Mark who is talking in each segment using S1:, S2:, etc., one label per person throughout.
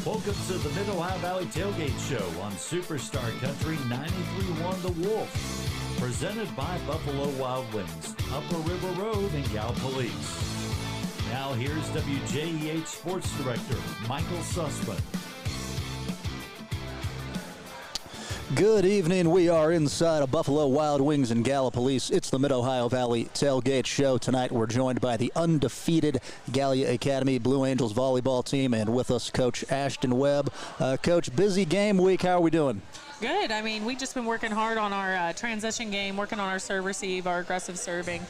S1: Welcome to the Mid-Ohio Valley Tailgate Show on Superstar Country 93.1 The Wolf. Presented by Buffalo Wild Wings, Upper River Road and Gallipolis. Now here's WJEH Sports Director Michael Sussman.
S2: Good evening. We are inside of Buffalo Wild Wings and Gallipolis. It's the Mid-Ohio Valley Tailgate Show. Tonight we're joined by the undefeated Gallia Academy Blue Angels volleyball team, and with us Coach Ashton Webb. Coach, busy game week. How are we doing?
S3: Good. I mean, we've just been working hard on our transition game, working on our serve receive, our aggressive serving.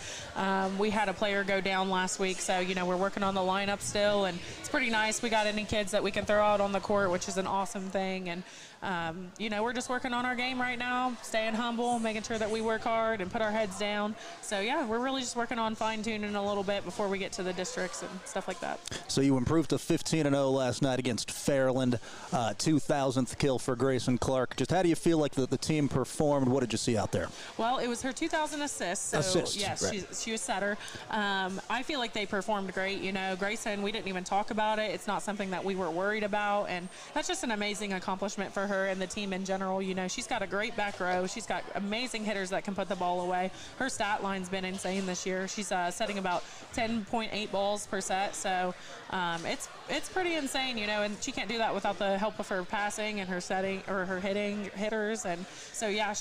S3: We had a player go down last week, so, we're working on the lineup still, and it's pretty nice. We got any kids that we can throw out on the court, which is an awesome thing. And, we're just working on our game right now, staying humble, making sure that we work hard and put our heads down. So, yeah, we're really just working on fine-tuning a little bit before we get to the districts and stuff like that.
S2: So you improved to 15-0 last night against Fairland, 2,000th kill for Grayson Clark. Just how do you feel like the team performed? What did you see out there?
S3: Well, it was her 2,000 assists. So, yes, right. She was setter. I feel like they performed great. Grayson, we didn't even talk about it. It's not something that we were worried about, and that's just an amazing accomplishment for her and the team in general. She's got a great back row. She's got amazing hitters that can put the ball away. Her stat line's been insane this year. She's setting about 10.8 balls per set, so it's pretty insane, and she can't do that without the help of her passing and her setting or her hitters. And so, yeah,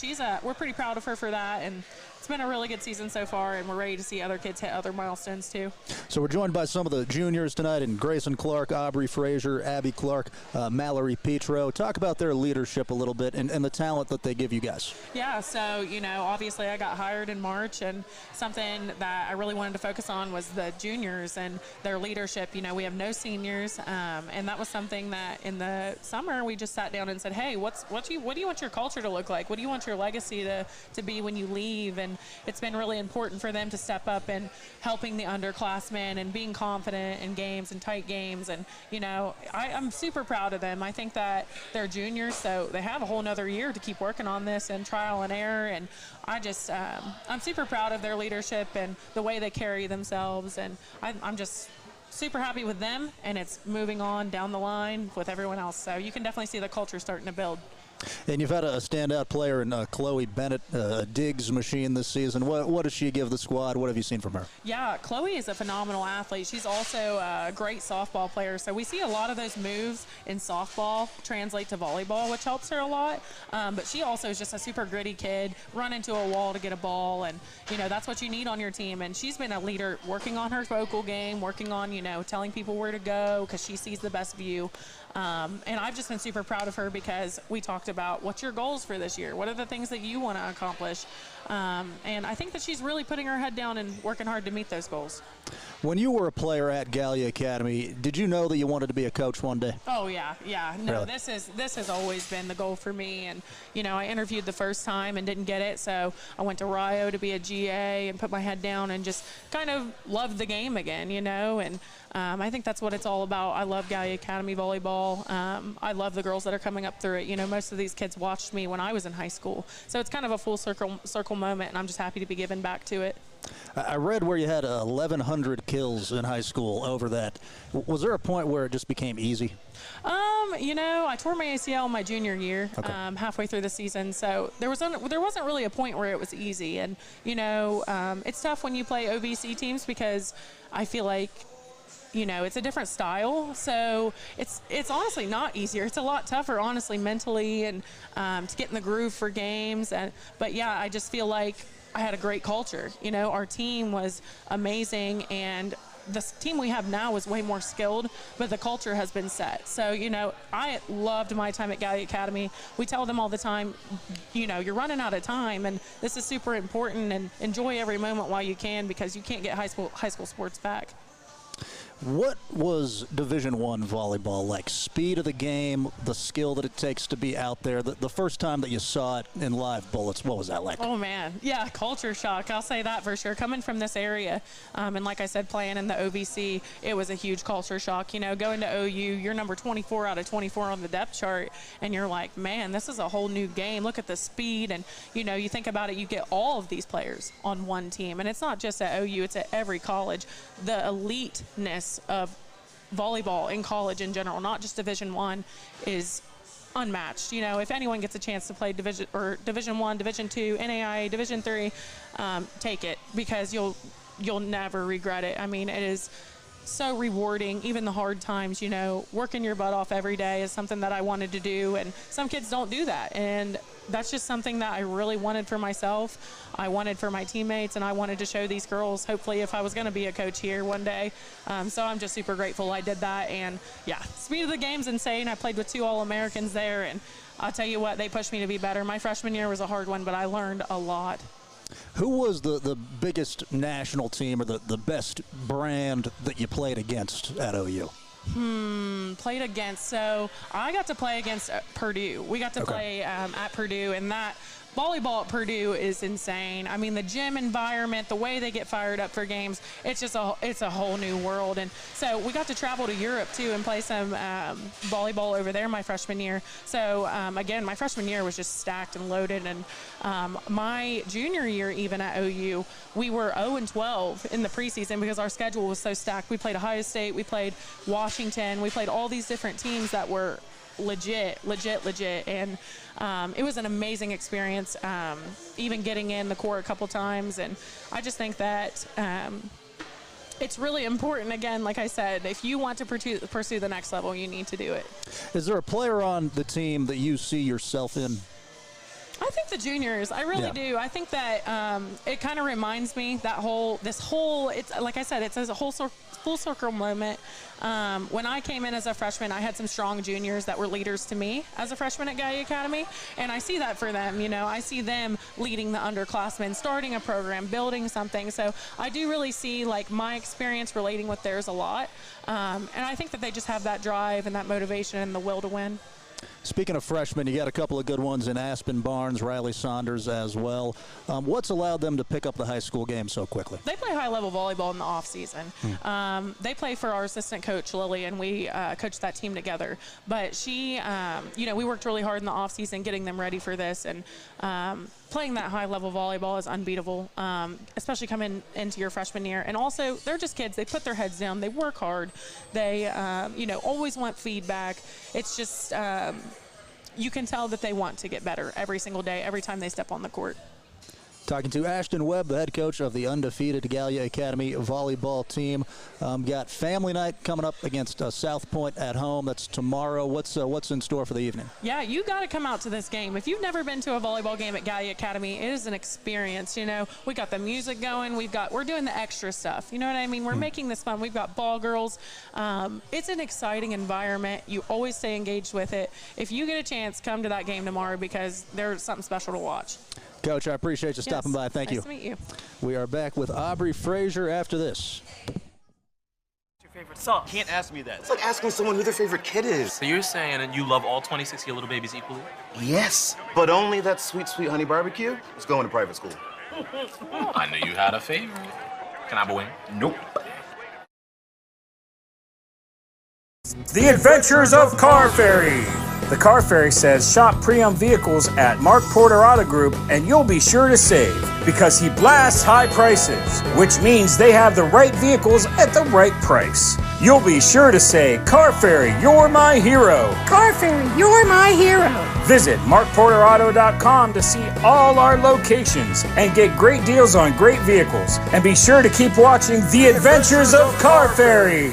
S3: we're pretty proud of her for that, and it's been a really good season so far, and we're ready to see other kids hit other milestones too.
S2: So we're joined by some of the juniors tonight, and Grayson Clark, Aubrey Frazier, Abby Clark, Mallory Petro. Talk about their leadership a little bit and the talent that they give you guys.
S3: Yeah, so, obviously I got hired in March, and something that I really wanted to focus on was the juniors and their leadership. We have no seniors, and that was something that in the summer we just sat down and said, hey, what do you want your culture to look like? What do you want your legacy to be when you leave? And it's been really important for them to step up and helping the underclassmen and being confident in games and tight games. And, I'm super proud of them. I think that they're juniors, so they have a whole nother year to keep working on this and trial and error. And I'm super proud of their leadership and the way they carry themselves. And I'm just super happy with them, and it's moving on down the line with everyone else. So you can definitely see the culture starting to build.
S2: And you've had a standout player in Chloe Bennett, Diggs machine this season. What does she give the squad? What have you seen from her?
S3: Yeah, Chloe is a phenomenal athlete. She's also a great softball player. So we see a lot of those moves in softball translate to volleyball, which helps her a lot. But she also is just a super gritty kid, run into a wall to get a ball. And, that's what you need on your team. And she's been a leader working on her vocal game, working on, telling people where to go because she sees the best view. And I've just been super proud of her because we talked about what's your goals for this year? What are the things that you want to accomplish? And I think that she's really putting her head down and working hard to meet those goals.
S2: When you were a player at Gallia Academy, did you know that you wanted to be a coach one day?
S3: Oh, yeah. No,
S2: really?
S3: This has always been the goal for me. And, I interviewed the first time and didn't get it. So I went to Rio to be a GA and put my head down and just kind of loved the game again, and I think that's what it's all about. I love Gallia Academy volleyball. I love the girls that are coming up through it. Most of these kids watched me when I was in high school. So it's kind of a full circle moment, and I'm just happy to be giving back to it.
S2: I read where you had 1,100 kills in high school over that. Was there a point where it just became easy?
S3: I tore my ACL my junior year, okay. Halfway through the season. So there wasn't really a point where it was easy. And, it's tough when you play OVC teams because I feel like, it's a different style. So it's honestly not easier. It's a lot tougher, honestly, mentally and to get in the groove for games. But, yeah, I just feel like I had a great culture. Our team was amazing, and the team we have now is way more skilled, but the culture has been set. So, I loved my time at Gallia Academy. We tell them all the time, you're running out of time, and this is super important, and enjoy every moment while you can because you can't get high school sports back.
S2: What was Division I volleyball like? Speed of the game, the skill that it takes to be out there. The first time that you saw it in live bullets, what was that like?
S3: Oh, man. Yeah, culture shock. I'll say that for sure. Coming from this area, and like I said, playing in the OVC, it was a huge culture shock. Going to OU, you're number 24 out of 24 on the depth chart, and you're like, man, this is a whole new game. Look at the speed. And, you think about it, you get all of these players on one team. And it's not just at OU, it's at every college. The eliteness of volleyball in college in general, not just Division I, is unmatched. You know, if anyone gets a chance to play Division I, Division II, NAIA, Division III, take it, because you'll never regret it. I mean, it is so rewarding. Even the hard times, you know, working your butt off every day is something that I wanted to do, and some kids don't do that, and that's just something that I really wanted for myself. I wanted for my teammates, and I wanted to show these girls, hopefully, if I was going to be a coach here one day. So I'm just super grateful I did that. And yeah, speed of the game's insane. I played with 2 All-Americans there, and I'll tell you what, they pushed me to be better. My freshman year was a hard one, but I learned a lot.
S2: Who was the biggest national team or the best brand that you played against at OU?
S3: Played against. So I got to play against Purdue. We got to play at Purdue, and that volleyball at Purdue is insane. I mean, the gym environment, the way they get fired up for games, it's just it's a whole new world. And so we got to travel to Europe too and play some volleyball over there my freshman year. So again, my freshman year was just stacked and loaded. And my junior year, even at OU, we were 0-12 in the preseason because our schedule was so stacked. We played Ohio State, we played Washington, we played all these different teams that were legit. And it was an amazing experience, even getting in the court a couple times. And I just think that it's really important, again, like I said, if you want to pursue the next level, you need to do it.
S2: Is there a player on the team that you see yourself in?
S3: I think the juniors, I really do. I think that it kind of reminds me that it's like I said, it's a whole full circle moment. When I came in as a freshman, I had some strong juniors that were leaders to me as a freshman at Gallia Academy, and I see that for them. You know, I see them leading the underclassmen, starting a program, building something. So I do really see like my experience relating with theirs a lot, and I think that they just have that drive and that motivation and the will to win.
S2: Speaking of freshmen, you got a couple of good ones in Aspen Barnes, Riley Saunders as well. What's allowed them to pick up the high school game so quickly?
S3: They play high-level volleyball in the off-season. They play for our assistant coach, Lily, and we coach that team together. But she, you know, we worked really hard in the off-season getting them ready for this, and playing that high-level volleyball is unbeatable, especially coming into your freshman year. And also, they're just kids. They put their heads down. They work hard. They, you know, always want feedback. It's just you can tell that they want to get better every single day, every time they step on the court.
S2: Talking to Ashton Webb, the head coach of the undefeated Gallia Academy volleyball team. Got family night coming up against South Point at home. That's tomorrow. What's in store for the evening?
S3: Yeah, you got to come out to this game. If you've never been to a volleyball game at Gallia Academy, it is an experience. You know, we got the music going. We're doing the extra stuff. You know what I mean? We're making this fun. We've got ball girls. It's an exciting environment. You always stay engaged with it. If you get a chance, come to that game tomorrow because there's something special to watch.
S2: Coach, I appreciate you stopping by. Thank you.
S3: Nice to meet you.
S2: We are back with Aubrey Frazier after this.
S4: What's your favorite sauce?
S5: Can't ask me that.
S6: It's like asking someone who their favorite kid is.
S4: So you're saying that you love all 26 of your little babies equally?
S6: Yes, but only that sweet, sweet honey barbecue is going to private school.
S4: I knew you had a favorite. Can I have a wing?
S6: Nope.
S7: The Adventures of Car Ferry. The Car Ferry says shop pre-owned vehicles at Mark Porter Auto Group and you'll be sure to save because he blasts high prices, which means they have the right vehicles at the right price. You'll be sure to say, Car Ferry, you're my hero.
S8: Car Ferry, you're my hero.
S7: Visit markporterauto.com to see all our locations and get great deals on great vehicles. And be sure to keep watching The Adventures of Car Ferry.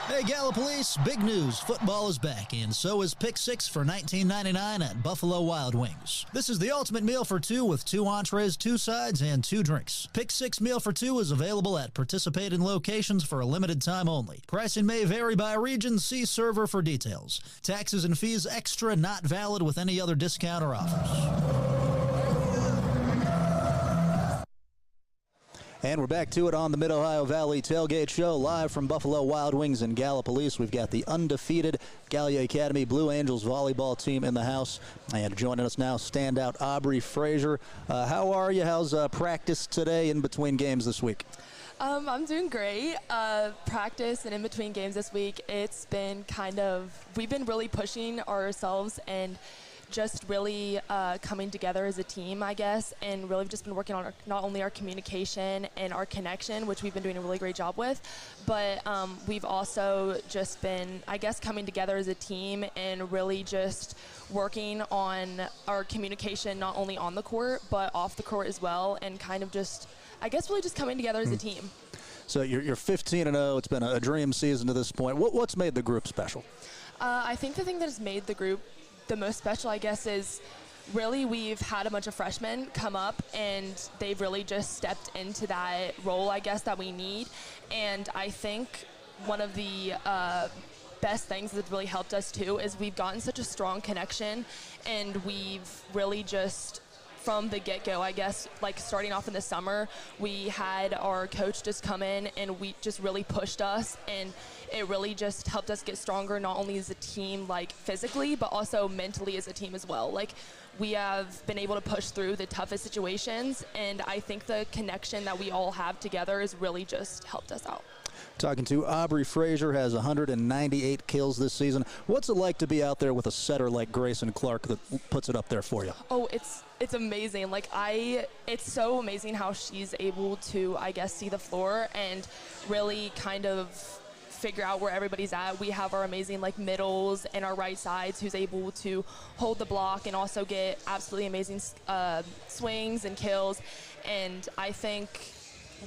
S2: Hey, Gallia Police, big news. Football is back, and so is Pick 6 for $19.99 at Buffalo Wild Wings. This is the ultimate meal for two with 2 entrees, 2 sides, and 2 drinks. Pick 6 meal for 2 is available at participating locations for a limited time only. Pricing may vary by region. See server for details. Taxes and fees extra, not valid with any other discount or offers. And we're back to it on the Mid-Ohio Valley Tailgate Show, live from Buffalo Wild Wings and Gallipolis. We've got the undefeated Gallia Academy Blue Angels volleyball team in the house. And joining us now, standout Aubrey Frazier. How are you? How's practice today in between games this week?
S9: I'm doing great. Practice and in between games this week, it's been we've been really pushing ourselves and just really coming together as a team, I guess, and really just been working on not only our communication and our connection, which we've been doing a really great job with, but we've also just been, I guess, coming together as a team and really just working on our communication not only on the court but off the court as well, and kind of just, I guess, really just coming together as a team.
S2: So you're 15-0. It's been a dream season to this point. What's made the group special?
S9: I think the thing that has made the group the most special, I guess, is really we've had a bunch of freshmen come up, and they've really just stepped into that role, I guess, that we need. And I think one of the best things that really helped us too is we've gotten such a strong connection, and we've really just, from the get-go, I guess, like starting off in the summer, we had our coach just come in and we just really pushed us, and it really just helped us get stronger, not only as a team, like physically, but also mentally as a team as well. Like, we have been able to push through the toughest situations, and I think the connection that we all have together has really just helped us out.
S2: Talking to Aubrey Frazier, has 198 kills this season. What's it like to be out there with a setter like Grayson Clark that puts it up there for you?
S9: Oh, it's amazing. Like, it's so amazing how she's able to, I guess, see the floor and really kind of figure out where everybody's at. We have our amazing like middles and our right sides who's able to hold the block and also get absolutely amazing swings and kills. And I think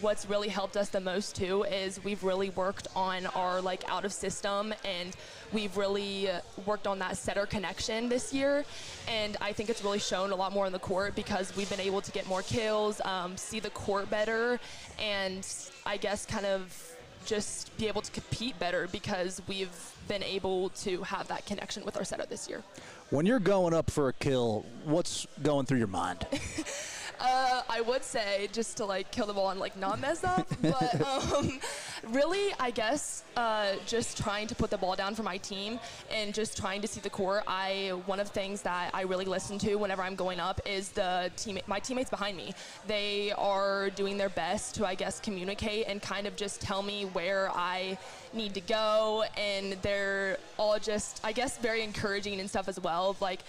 S9: what's really helped us the most too is we've really worked on our like out of system, and we've really worked on that setter connection this year, and I think it's really shown a lot more on the court because we've been able to get more kills, see the court better, and I guess kind of just be able to compete better because we've been able to have that connection with our setter this year.
S2: When you're going up for a kill, what's going through your mind?
S9: I would say just to like kill the ball and like not mess up, but really, I guess just trying to put the ball down for my team and just trying to see the court. One of the things that I really listen to whenever I'm going up is my teammates behind me. They are doing their best to, I guess, communicate and kind of just tell me where I need to go, and they're all just, I guess, very encouraging and stuff as well. Like,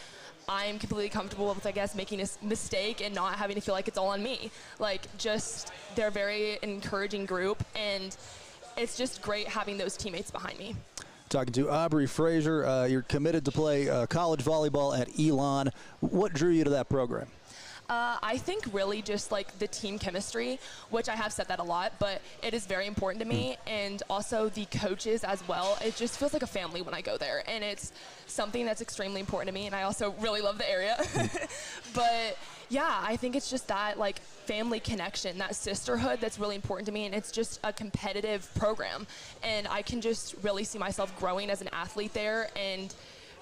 S9: I'm completely comfortable with, I guess, making a mistake and not having to feel like it's all on me. Like, just, they're a very encouraging group, and it's just great having those teammates behind me.
S2: Talking to Aubrey Frazier, you're committed to play college volleyball at Elon. What drew you to that program?
S9: I think really just like the team chemistry, which I have said that a lot, but it is very important to me, and also the coaches as well. It just feels like a family when I go there, and it's something that's extremely important to me, and I also really love the area. But yeah, I think it's just that like family connection, that sisterhood that's really important to me, and it's just a competitive program, and I can just really see myself growing as an athlete there and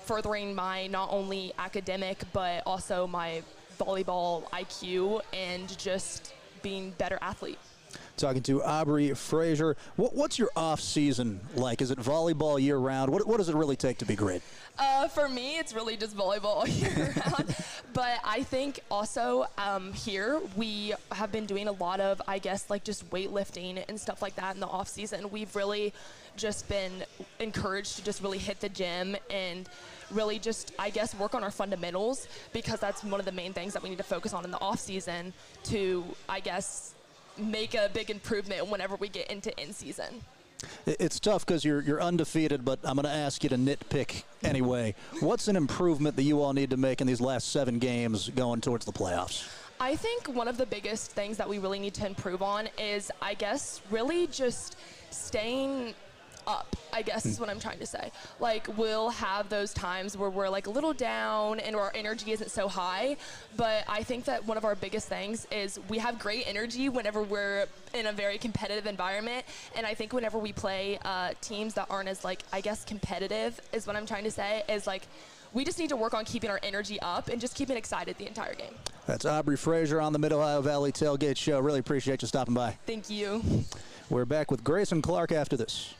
S9: furthering my not only academic but also my volleyball IQ and just being better athlete.
S2: Talking to Aubrey Frazier. What's your off season like? Is it volleyball year round? What does it really take to be great?
S9: For me, it's really just volleyball year round. But I think also here we have been doing a lot of, I guess, like just weightlifting and stuff like that in the off season. We've really just been encouraged to just really hit the gym and really just, I guess, work on our fundamentals, because that's one of the main things that we need to focus on in the off season to, I guess, make a big improvement whenever we get into in season.
S2: It's tough because you're undefeated, but I'm going to ask you to nitpick anyway. What's an improvement that you all need to make in these last 7 games going towards the playoffs?
S9: I think one of the biggest things that we really need to improve on is, I guess, really just staying up, I guess is what I'm trying to say. Like, we'll have those times where we're like a little down and our energy isn't so high, but I think that one of our biggest things is we have great energy whenever we're in a very competitive environment, and I think whenever we play teams that aren't as, like, I guess competitive is what I'm trying to say, is like we just need to work on keeping our energy up and just keeping excited the entire game.
S2: That's Aubrey Frazier on the Mid-Ohio Valley Tailgate Show. Really appreciate you stopping by.
S9: Thank you.
S2: We're back with Grayson Clark after this.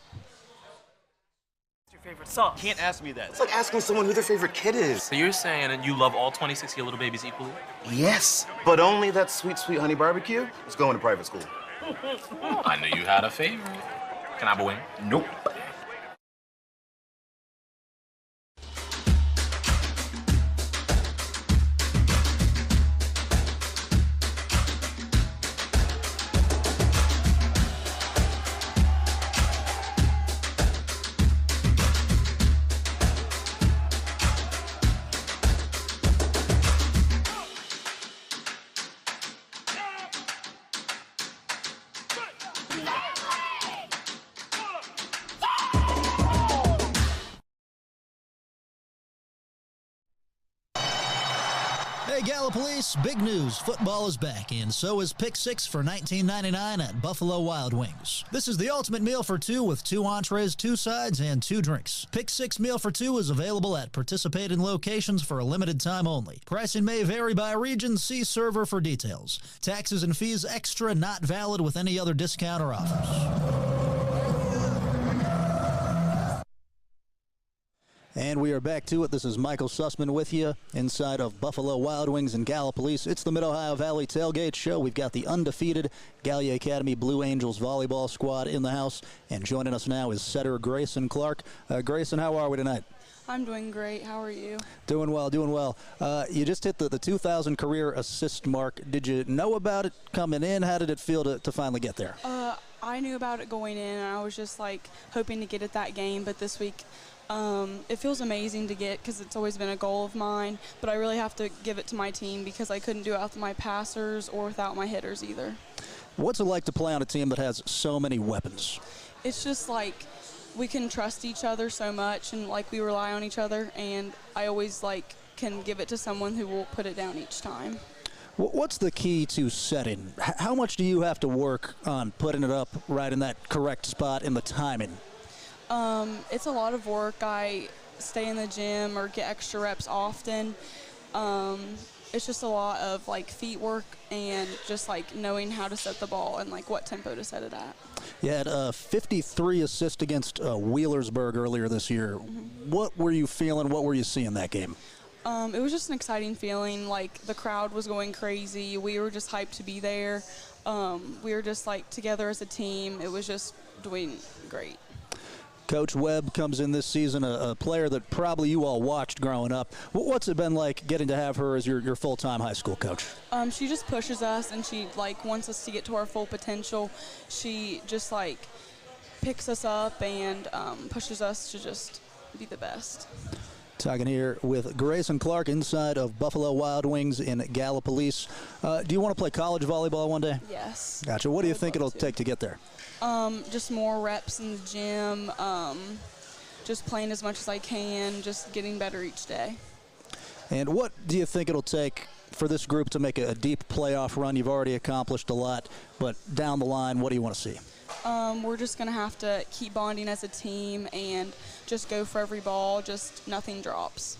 S5: Favorite sauce?
S6: Can't ask me that. It's like asking someone who their favorite kid is.
S4: So you're saying that you love all 26 of your little babies equally?
S6: Yes, but only that sweet, sweet honey barbecue is going to private school.
S4: I knew you had a favorite. Can I have a wing?
S6: Nope.
S2: Hey, Gallipolis, big news. Football is back, and so is Pick 6 for $19.99 at Buffalo Wild Wings. This is the ultimate meal for two with 2 entrees, 2 sides, and 2 drinks. Pick 6 meal for 2 is available at participating locations for a limited time only. Pricing may vary by region. See server for details. Taxes and fees extra, not valid with any other discount or offers. And we are back to it. This is Michael Sussman with you inside of Buffalo Wild Wings and Gallipolis. It's the Mid-Ohio Valley Tailgate Show. We've got the undefeated Gallia Academy Blue Angels volleyball squad in the house. And joining us now is setter Grayson Clark. Grayson, how are we tonight?
S5: I'm doing great. How are you?
S2: Doing well, doing well. You just hit the 2,000 career assist mark. Did you know about it coming in? How did it feel to finally get there?
S5: I knew about it going in, and I was just like hoping to get it that game. But this week, it feels amazing to get because it's always been a goal of mine. But I really have to give it to my team because I couldn't do it without my passers or without my hitters either.
S2: What's it like to play on a team that has so many weapons? It's
S5: just like we can trust each other so much, and like we rely on each other, and I always like can give it to someone who will put it down each time.
S2: What's the key to setting? How much do you have to work on putting it up right in that correct spot in the timing?
S5: It's a lot of work. I stay in the gym or get extra reps often. It's just a lot of like feet work and just like knowing how to set the ball and like what tempo to set it at.
S2: You had 53 assists against Wheelersburg earlier this year. Mm-hmm. What were you feeling? What were you seeing that game?
S5: It was just an exciting feeling. Like the crowd was going crazy. We were just hyped to be there. We were just like together as a team. It was just doing great.
S2: Coach Webb comes in this season, a player that probably you all watched growing up. What's it been like getting to have her as your full-time high school coach?
S5: She just pushes us, and she like wants us to get to our full potential. She just like picks us up and pushes us to just be the best.
S2: Talking here with Grayson Clark inside of Buffalo Wild Wings in Gallipolis. Do you want to play college volleyball one day?
S5: Yes.
S2: Gotcha. What do you think it'll take to get there?
S5: Just more reps in the gym, just playing as much as I can, just getting better each day.
S2: And what do you think it'll take for this group to make a deep playoff run? You've already accomplished a lot, but down the line, what do you want to see?
S5: We're just going to have to keep bonding as a team and just go for every ball, just nothing drops.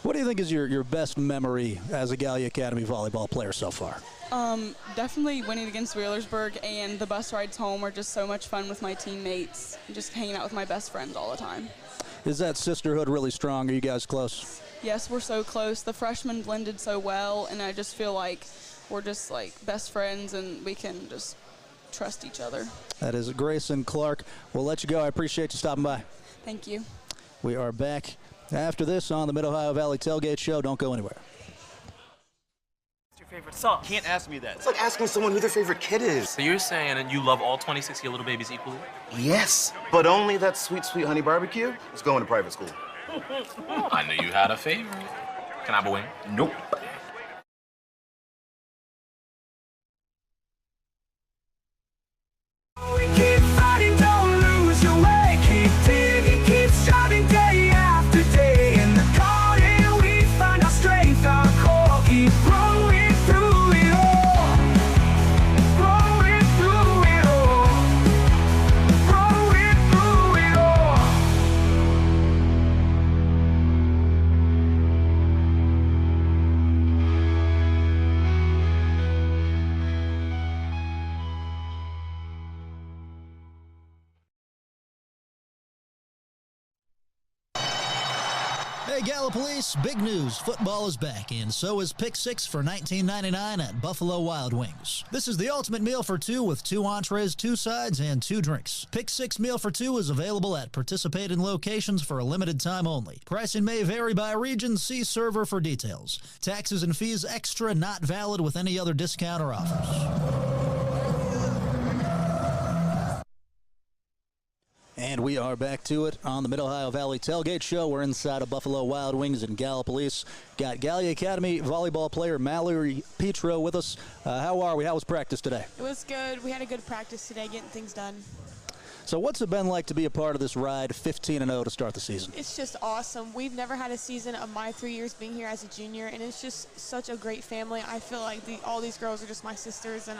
S2: What do you think is your best memory as a Gallia Academy volleyball player so far?
S5: Definitely winning against Wheelersburg, and the bus rides home are just so much fun with my teammates, just hanging out with my best friends all the time.
S2: Is that sisterhood really strong? Are you guys close?
S5: Yes, we're so close. The freshmen blended so well, and I just feel like we're just like best friends, and we can just trust each other.
S2: That is Grayson Clark. We'll let you go. I appreciate you stopping by.
S5: Thank you.
S2: We are back after this on the Mid-Ohio Valley Tailgate Show. Don't go anywhere.
S10: What's your favorite song?
S6: Can't ask me that. It's like asking someone who their favorite kid is.
S4: So you're saying you love all 26 of your little babies equally?
S6: Yes, but only that sweet, sweet honey barbecue is going to private school.
S4: I knew you had a favorite. Can I have a wing?
S6: Nope.
S11: Keep fighting, don't lose your way. Keep digging, keep striving day after day. In the garden we find our strength, our core. Keep growing through it all. Growing through it all. Growing through it all.
S2: Hey, Gallipolis, big news. Football is back, and so is Pick 6 for $19.99 at Buffalo Wild Wings. This is the ultimate meal for two with 2 entrees, 2 sides, and 2 drinks. Pick 6 meal for 2 is available at participating locations for a limited time only. Pricing may vary by region. See server for details. Taxes and fees extra, not valid with any other discount or offers. And we are back to it on the Mid-Ohio Valley Tailgate Show. We're inside of Buffalo Wild Wings in Gallipolis. Got Gallia Academy volleyball player Mallory Petro with us. How are we? How was practice today?
S12: It was good. We had a good practice today, getting things done.
S2: So what's it been like to be a part of this ride, 15-0 to start the season?
S12: It's just awesome. We've never had a season of my 3 years being here as a junior, and it's just such a great family. I feel like all these girls are just my sisters, and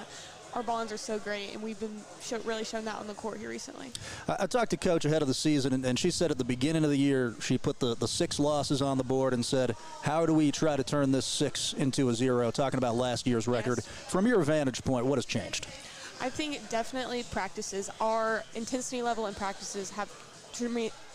S12: our bonds are so great, and we've been really shown that on the court here recently.
S2: I talked to Coach ahead of the season, and she said at the beginning of the year she put the 6 losses on the board and said, how do we try to turn this 6 into a 0, talking about last year's record.
S12: Yes.
S2: From your vantage point, what has changed?
S12: I think definitely practices. Our intensity level in practices have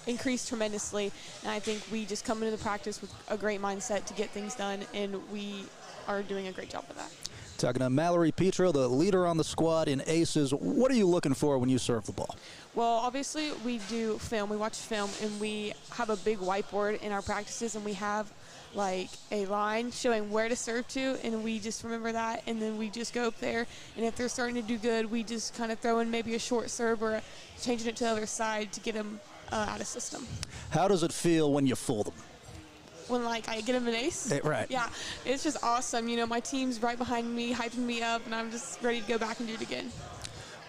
S12: increased tremendously, and I think we just come into the practice with a great mindset to get things done, and we are doing a great job of that.
S2: Talking to Mallory Petro, the leader on the squad in aces. What are you looking for when you serve the ball?
S12: Well, obviously we do film. We watch film, and we have a big whiteboard in our practices, and we have like a line showing where to serve to, and we just remember that, and then we just go up there, and if they're starting to do good, we just kind of throw in maybe a short serve or changing it to the other side to get them out of system.
S2: How does it feel when you fool them?
S12: When like I get them an ace?
S2: Right.
S12: Yeah, it's just awesome. You know, my team's right behind me, hyping me up, and I'm just ready to go back and do it again.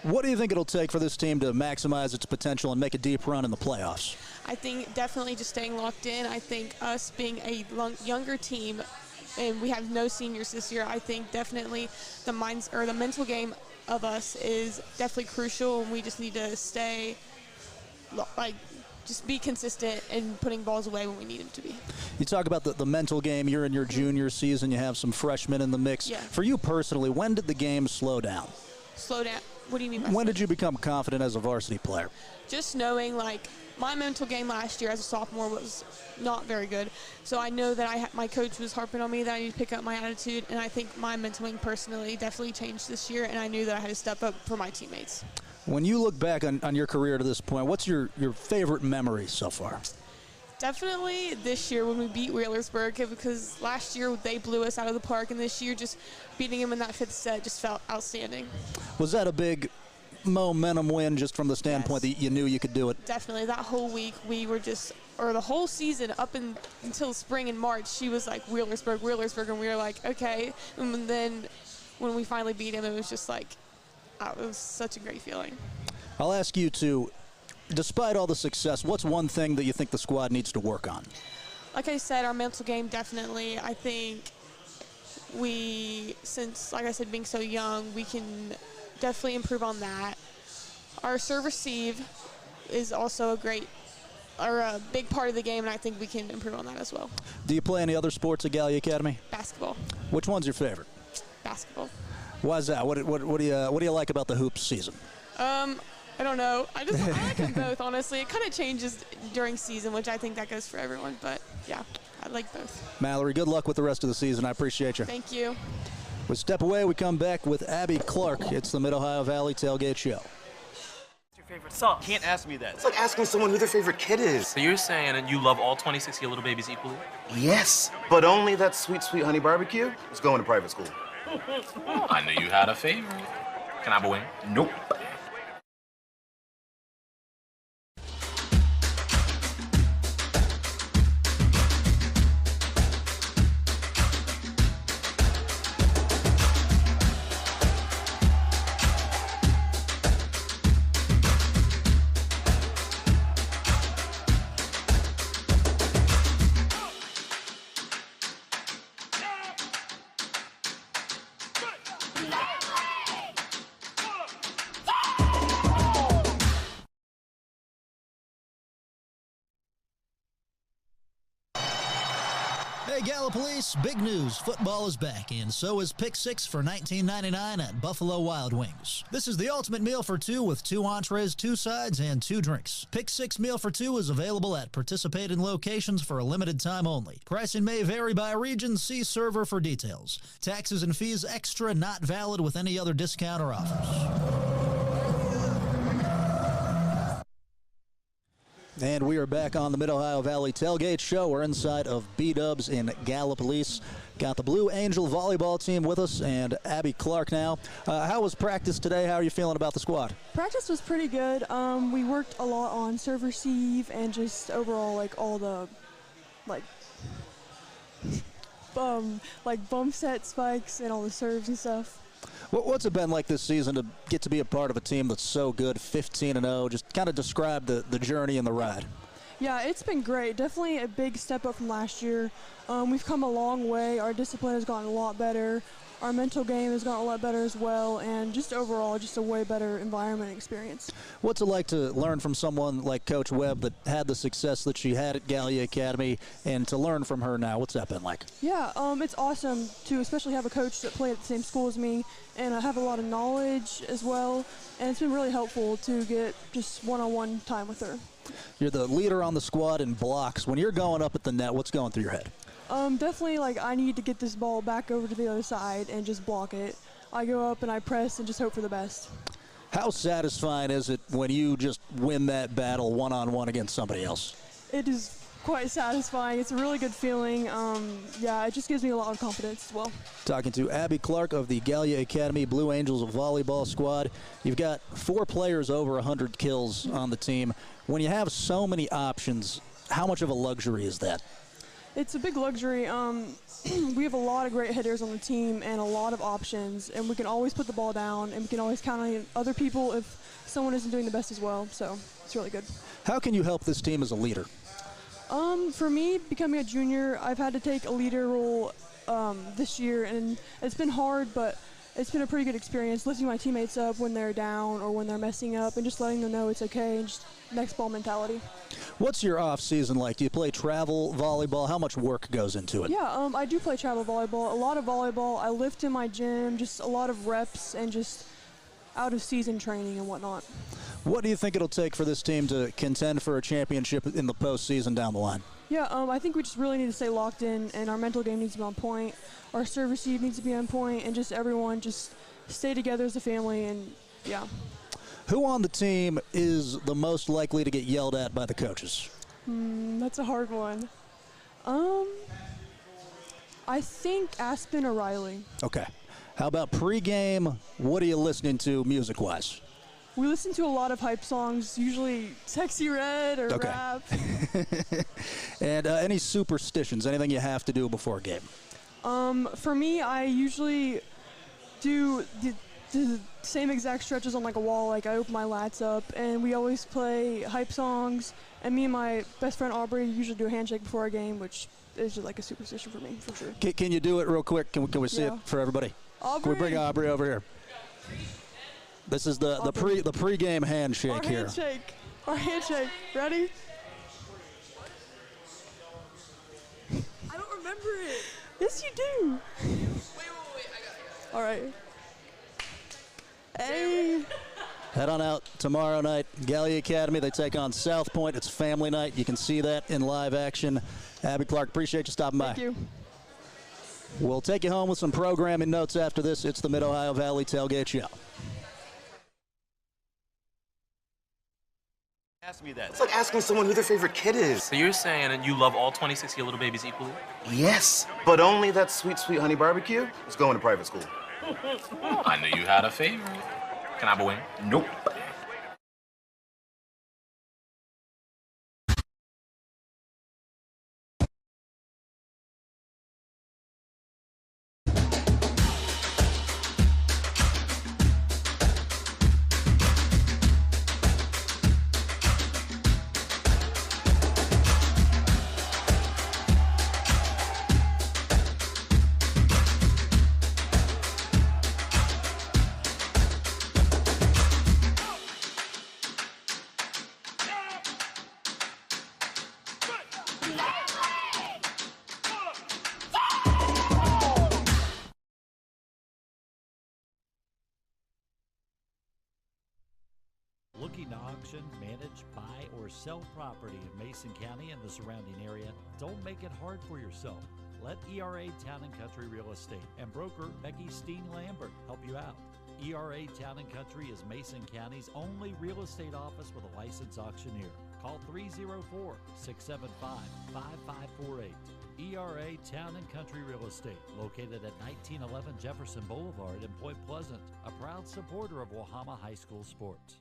S2: What do you think it'll take for this team to maximize its potential and make a deep run in the playoffs?
S12: I think definitely just staying locked in. I think us being a younger team, and we have no seniors this year, I think definitely the mental game of us is definitely crucial, and we just need to stay, just be consistent and putting balls away when we need them to be.
S2: You talk about the mental game. You're in your junior season. You have some freshmen in the mix.
S12: Yeah.
S2: For you personally, when did the game slow down?
S12: Slow down? What do you mean by
S2: when did you become confident as a varsity player?
S12: Just knowing, like, my mental game last year as a sophomore was not very good. So I know that my coach was harping on me that I need to pick up my attitude, and I think my mental game personally definitely changed this year, and I knew that I had to step up for my teammates.
S2: When you look back on your career to this point, what's your favorite memory so far?
S12: Definitely this year when we beat Wheelersburg, because last year they blew us out of the park, and this year just beating them in that 5th set just felt outstanding.
S2: Was that a big momentum win just from the standpoint that you knew you could do it?
S12: Definitely. That whole week we were just, or the whole season up until spring and March, she was like Wheelersburg, and we were like, okay. And then when we finally beat him, it was just like, it was such a great feeling.
S2: I'll ask you to, despite all the success, what's one thing that you think the squad needs to work on?
S12: Like I said, our mental game, definitely. I think since, like I said, being so young, we can definitely improve on that. Our serve receive is also a big part of the game, and I think we can improve on that as well.
S2: Do you play any other sports at Gallia Academy?
S12: Basketball.
S2: Which one's your favorite?
S12: Basketball.
S2: Why is that? What do you like about the hoops season?
S12: I don't know. I like them both, honestly. It kind of changes during season, which I think that goes for everyone. But, yeah, I like both.
S2: Mallory, good luck with the rest of the season. I appreciate you.
S12: Thank you.
S2: We step away. We come back with Abby Clark. It's the Mid-Ohio Valley Tailgate Show.
S10: What's your favorite sauce?
S6: Can't ask me that. It's like asking someone who their favorite kid is.
S4: So you're saying that you love all 26 of your little babies equally?
S6: Yes, but only that sweet, sweet honey barbecue is going to private school.
S4: I knew you had a favorite. Can I have a wing?
S6: Nope.
S2: Hey, Gallia Police, big news. Football is back, and so is Pick 6 for $19.99 at Buffalo Wild Wings. This is the ultimate meal for two with 2 entrees, 2 sides, and 2 drinks. Pick 6 meal for 2 is available at participating locations for a limited time only. Pricing may vary by region. See server for details. Taxes and fees extra, not valid with any other discount or offers. And we are back on the Mid-Ohio Valley Tailgate Show. We're inside of B-Dubs in Gallia Police. Got the Blue Angel volleyball team with us and Abby Clark now. How was practice today? How are you feeling about the squad?
S13: Practice was pretty good. We worked a lot on serve receive and just overall all the bump set spikes and all the serves and stuff.
S2: What's it been like this season to get to be a part of a team that's so good, 15-0? Just kind of describe the journey and the ride.
S13: Yeah, it's been great. Definitely a big step up from last year. We've come a long way. Our discipline has gotten a lot better. Our mental game has gotten a lot better as well, and just overall, just a way better environment and experience.
S2: What's it like to learn from someone like Coach Webb that had the success that she had at Gallia Academy, and to learn from her now? What's that been like?
S13: Yeah, it's awesome to especially have a coach that played at the same school as me, and I have a lot of knowledge as well, and it's been really helpful to get just one-on-one time with her.
S2: You're the leader on the squad in blocks. When you're going up at the net, what's going through your head?
S13: Definitely, I need to get this ball back over to the other side and just block it. I go up and I press and just hope for the best.
S2: How satisfying is it when you just win that battle one-on-one against somebody else?
S13: It is quite satisfying. It's a really good feeling. Yeah, it just gives me a lot of confidence as well.
S2: Talking to Abby Clark of the Gallia Academy Blue Angels volleyball squad. You've got 4 players over 100 kills on the team. When you have so many options, how much of a luxury is that?
S13: It's a big luxury. We have a lot of great hitters on the team and a lot of options, and we can always put the ball down, and we can always count on other people if someone isn't doing the best as well, so it's really good.
S2: How can you help this team as a leader?
S13: For me, becoming a junior, I've had to take a leader role this year, and it's been hard, but it's been a pretty good experience, lifting my teammates up when they're down or when they're messing up and just letting them know it's okay and just next ball mentality.
S2: What's your off season like? Do you play travel volleyball? How much work goes into it?
S13: Yeah, I do play travel volleyball, a lot of volleyball. I lift in my gym, just a lot of reps and just out of season training and whatnot.
S2: What do you think it'll take for this team to contend for a championship in the postseason down the line?
S13: Yeah, I think we just really need to stay locked in, and our mental game needs to be on point. Our serve receive needs to be on point, and just everyone just stay together as a family, and yeah.
S2: Who on the team is the most likely to get yelled at by the coaches?
S13: That's a hard one. I think Aspen or Riley.
S2: Okay. How about pregame? What are you listening to music-wise?
S13: We listen to a lot of hype songs, usually Sexy Red or rap.
S2: And any superstitions, anything you have to do before a game?
S13: For me, I usually do the same exact stretches on like a wall. Like I open my lats up, and we always play hype songs. And me and my best friend Aubrey usually do a handshake before a game, which is just like a superstition for me, for sure.
S2: Can you do it real quick? Can we see it for everybody?
S13: Aubrey.
S2: Can we bring Aubrey over here? This is the pregame handshake here.
S13: Our handshake. Ready? I don't remember it. Yes, you do. Wait. I got it. All right. Hey.
S2: Head on out tomorrow night. Gallia Academy, they take on South Point. It's family night. You can see that in live action. Abby Clark, appreciate you stopping by.
S13: Thank you.
S2: We'll take you home with some programming notes after this. It's the Mid-Ohio Valley Tailgate Show.
S6: Ask me that. It's like asking someone who their favorite kid is.
S4: So you're saying that you love all 26 of your little babies equally?
S6: Yes, but only that sweet, sweet honey barbecue is going to private school.
S4: I knew you had a favorite. Can I have a wing?
S6: Nope.
S1: Looking to auction, manage, buy, or sell property in Mason County and the surrounding area? Don't make it hard for yourself. Let ERA Town & Country Real Estate and broker Becky Steen-Lambert help you out. ERA Town & Country is Mason County's only real estate office with a licensed auctioneer. Call 304-675-5548. ERA Town & Country Real Estate, located at 1911 Jefferson Boulevard in Point Pleasant, a proud supporter of Wahama High School sports.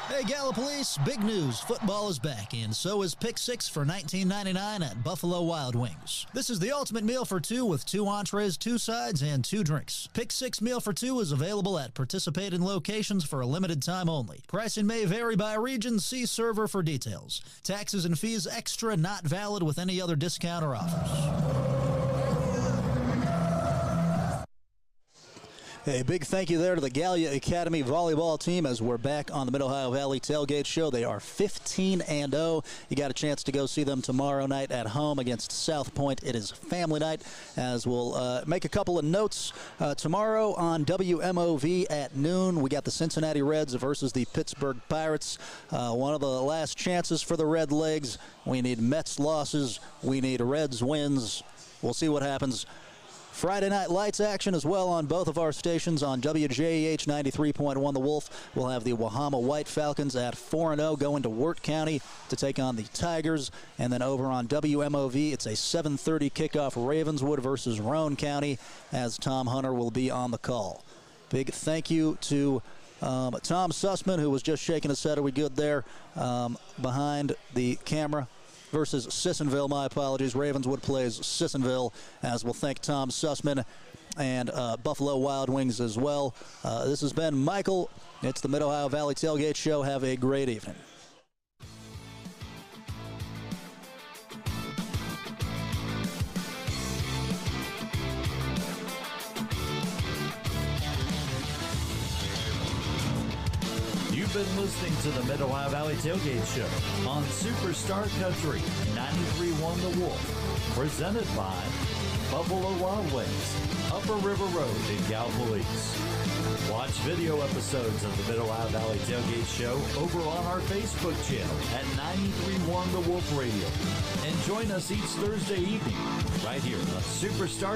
S2: Hey, Gallia Police, big news. Football is back, and so is Pick 6 for $19.99 at Buffalo Wild Wings. This is the ultimate meal for two with 2 entrees, 2 sides, and 2 drinks. Pick 6 meal for 2 is available at participating locations for a limited time only. Pricing may vary by region. See server for details. Taxes and fees extra, not valid with any other discount or offers. A big thank you there to the Gallia Academy volleyball team as we're back on the Mid-Ohio Valley Tailgate Show. They are 15-0. You got a chance to go see them tomorrow night at home against South Point. It is family night, as we'll make a couple of notes. Tomorrow on WMOV at noon, we got the Cincinnati Reds versus the Pittsburgh Pirates. One of the last chances for the Red Legs. We need Mets losses. We need Reds wins. We'll see what happens. Friday night lights action as well on both of our stations. On WJEH 93.1 The Wolf, we'll have the Wahama White Falcons at 4-0 going to Wirt County to take on the Tigers. And then over on WMOV, it's a 7:30 kickoff, Ravenswood versus Roane County, as Tom Hunter will be on the call. Big thank you to Tom Sussman, who was just shaking his head. Are we good there? Behind the camera. Versus Sissonville, my apologies. Ravenswood plays Sissonville, as we'll thank Tom Sussman and Buffalo Wild Wings as well. This has been Michael. It's the Mid-Ohio Valley Tailgate Show. Have a great evening.
S1: You've been listening to the Mid-Ohio Valley Tailgate Show on Superstar Country 93.1 The Wolf, presented by Buffalo Wild Wings, Upper River Road in Gallipolis. Watch video episodes of the Mid-Ohio Valley Tailgate Show over on our Facebook channel at 93.1 The Wolf Radio. And join us each Thursday evening right here on Superstar